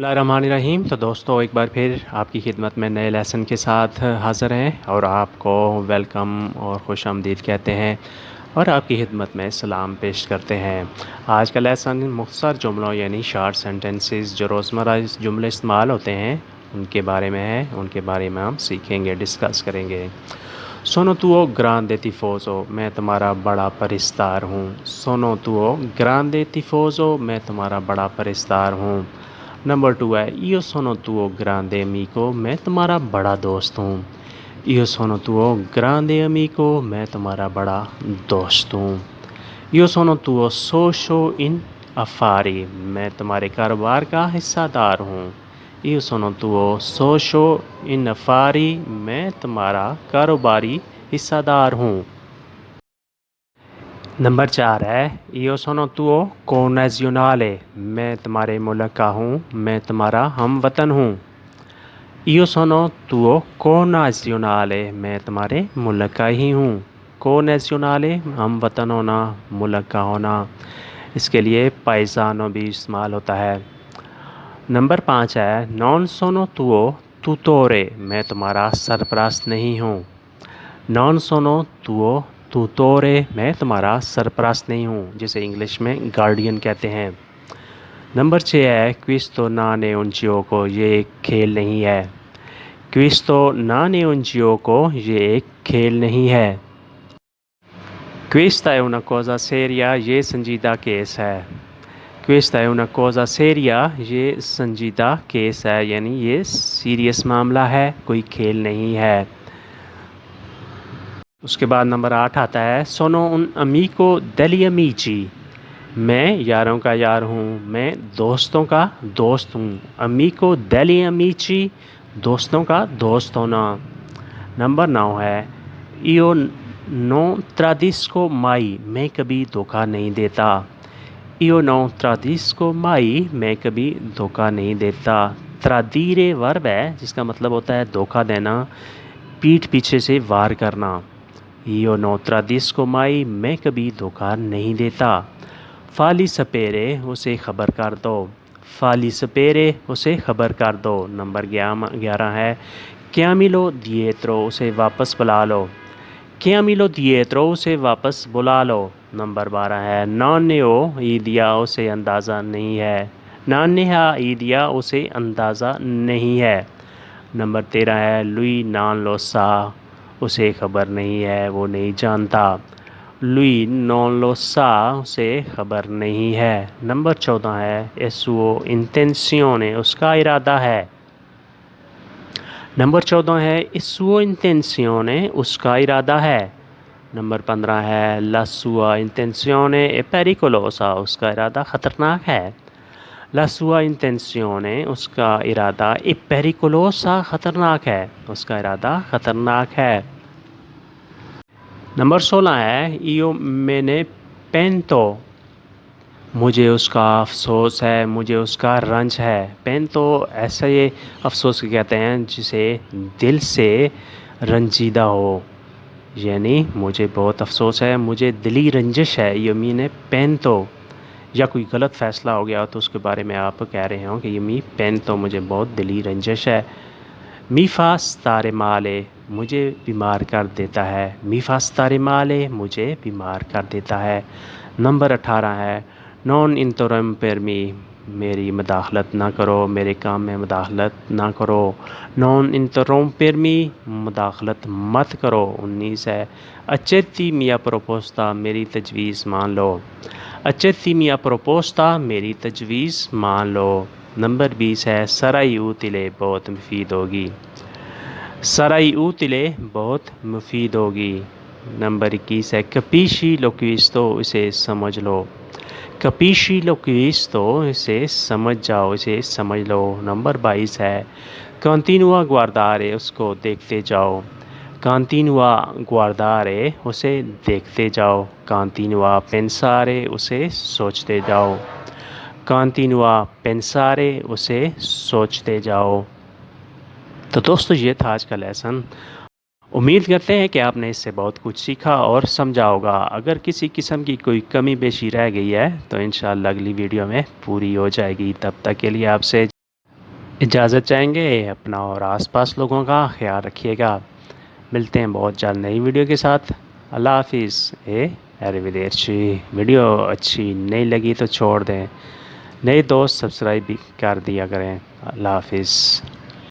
बिस्मिल्लाहिर्रहमानिर्रहीम। तो दोस्तों, एक बार फिर आपकी खिदमत में नए लेसन के साथ हाज़िर हैं और आपको वेलकम और खुश आमदीद कहते हैं और आपकी खिदमत में सलाम पेश करते हैं। आज का लेसन मुख्तसर जुमलों यानी शार्ट सेंटेंसेस जो रोज़मर्रा जुमले इस्तेमाल होते हैं उनके बारे में है। उनके बारे में हम सीखेंगे, डिस्कस करेंगे। सोनो तुओ ग्रांदे तिफोज़ो, मैं तुम्हारा बड़ा परिस्तार हूँ। सोनो तुओ ग्रांदे तिफोज़ो, मैं तुम्हारा बड़ा परिस्तार हूँ। नंबर 2 है इयो सोनो तुओ ग्रांदे अमीको, मैं तुम्हारा बड़ा दोस्त हूँ। इयो सोनो तुओ ग्रांदे अमीको, मैं तुम्हारा बड़ा दोस्त हूँ। इयो सोनो तुओ सोशो इन अफारी, मैं तुम्हारे कारोबार का हिस्सादार हूँ। इयो सोनो तुओ सोशो इन अफारी, मैं तुम्हारा कारोबारी हिस्सादार हूँ। नंबर 4 है इयो सोनो तुओ कोनाज़ियोनाले, मैं तुम्हारे मुल्क का हूँ, मैं तुम्हारा हम वतन हूँ। इयो सोनो तुओ कोनाज़ियोनाले, मैं तुम्हारे मुल्क का ही हूँ। कोनाज़ियोनाले हम वतन होना, मुल्क का होना। इसके लिए पाइसानो भी इस्तेमाल होता है। नंबर 5 है नॉन सोनो तुओ तुतोरे, मैं तुम्हारा सरपरस्त नहीं हूँ। नॉन सोनो तुओ तुतोरे, मैं तुम्हारा सरपरस्त नहीं हूँ, जिसे इंग्लिश में गार्डियन कहते हैं। नंबर 6 है क्विस्तो नाने उनचियो को, ये एक खेल नहीं है। क्विस्तो नाने उनचियो को, ये एक खेल नहीं है। क्विस्ता है una cosa seria, ये संजीदा केस है। क्विस्ता है una cosa seria, ये संजीदा केस है, यानी ये सीरियस मामला है, कोई खेल नहीं है। उसके बाद नंबर 8 आता है सोनो उन अमीको डेली अमीची, मैं यारों का यार हूँ, मैं दोस्तों का दोस्त हूँ। अमीको डेली अमीची, दोस्तों का दोस्त होना। नंबर 9 है इयो नो ट्राडिस्को माई, मैं कभी धोखा नहीं देता। इयो नो ट्राडिस्को माई, मैं कभी धोखा नहीं देता। ट्रादीरे वर्ब है जिसका मतलब होता है धोखा देना, पीठ पीछे से वार करना। इयो नो ट्राडिस्को माई, मैं कभी धोखा नहीं देता। फाली सपेरे, उसे खबर कर दो। फाली सपेरे, उसे खबर कर दो। नंबर 11 है क्या मिलो दिएत्रो, उसे वापस बुला लो। क्या मिलो दिएत्रो, उसे वापस बुला लो। नंबर 12 है नान्यो ईदिया, उसे अंदाज़ा नहीं है। नान्या ईदिया, उसे अंदाज़ा नहीं है। नंबर 13 है लुई नान लो सा, उसे खबर नहीं है, वो नहीं जानता। लुई नॉन लो सा, उसे खबर नहीं है। नंबर 14 है एसुओ इंटेंसियोने, उसका इरादा है। नंबर 14 है इसुओ इंटेंसियोने, उसका इरादा है। नंबर 15 है ला सुआ इंटेंसियोने ए पेरिकोलोसा, उसका इरादा ख़तरनाक है। ला सुआ इंटेंसियोने, उसका इरादा ए पेरिकोलोसा, ख़तरनाक है, उसका इरादा ख़तरनाक है। नंबर 16 है इयो मैंने पेंतो, मुझे उसका अफसोस है, मुझे उसका रंज है। पेंतो ऐसा ये अफसोस कहते हैं जिसे दिल से रंजीदा हो, यानी मुझे बहुत अफसोस है, मुझे दिली रंजिश है। ये मीन पेंतो, या कोई गलत फ़ैसला हो गया तो उसके बारे में आप कह रहे हो कि ये मी पेंतो, मुझे बहुत दिली रंजिश है। मीफास तारे माले, मुझे बीमार कर देता है। मीफास तारे माले, मुझे बीमार कर देता है। नंबर 18 है नॉन इंटरम्पेरमी, मेरी मदाखलत ना करो, मेरे काम में मदाखलत ना करो। नॉन इंटरम्पेरमी, मदाखलत मत करो। 19 है अचेती मिया प्रोपोस्ता, मेरी तजवीज़ मान लो। अचेती मिया प्रोपोस्ता, मेरी तजवीज़ मान लो। नंबर 20 है सराई ऊतिले, बहुत मुफीद होगी। सराई ऊतिले, बहुत मुफीद होगी। नंबर 21 है कपीशी लोक्विस्तो, इसे समझ लो। कपीशी लोक्विस्तो, इसे समझ जाओ, इसे समझ लो। नंबर 22 है कॉन्टिनुआ गुआर्दारे, उसको देखते जाओ। कॉन्टिनुआ गुआर्दारे, उसे देखते जाओ। कॉन्टिनुआ पेंसारे, उसे सोचते जाओ। कॉन्टिनुआ पेंसारे, उसे सोचते जाओ। तो दोस्तों, ये था आज का लेसन। उम्मीद करते हैं कि आपने इससे बहुत कुछ सीखा और समझा होगा। अगर किसी किस्म की कोई कमी बेशी रह गई है तो इंशाअल्लाह अगली वीडियो में पूरी हो जाएगी। तब तक के लिए आपसे اجازت چاہیں گے، اپنا اور آس پاس لوگوں کا خیال رکھیے گا۔ ملتے ہیں بہت جلد نئی ویڈیو کے ساتھ۔ اللہ حافظ۔ ایریویدرچی۔ ویڈیو اچھی نہیں لگی تو چھوڑ دیں، نئے دوست سبسکرائب بھی کر دیا کریں۔ اللہ حافظ۔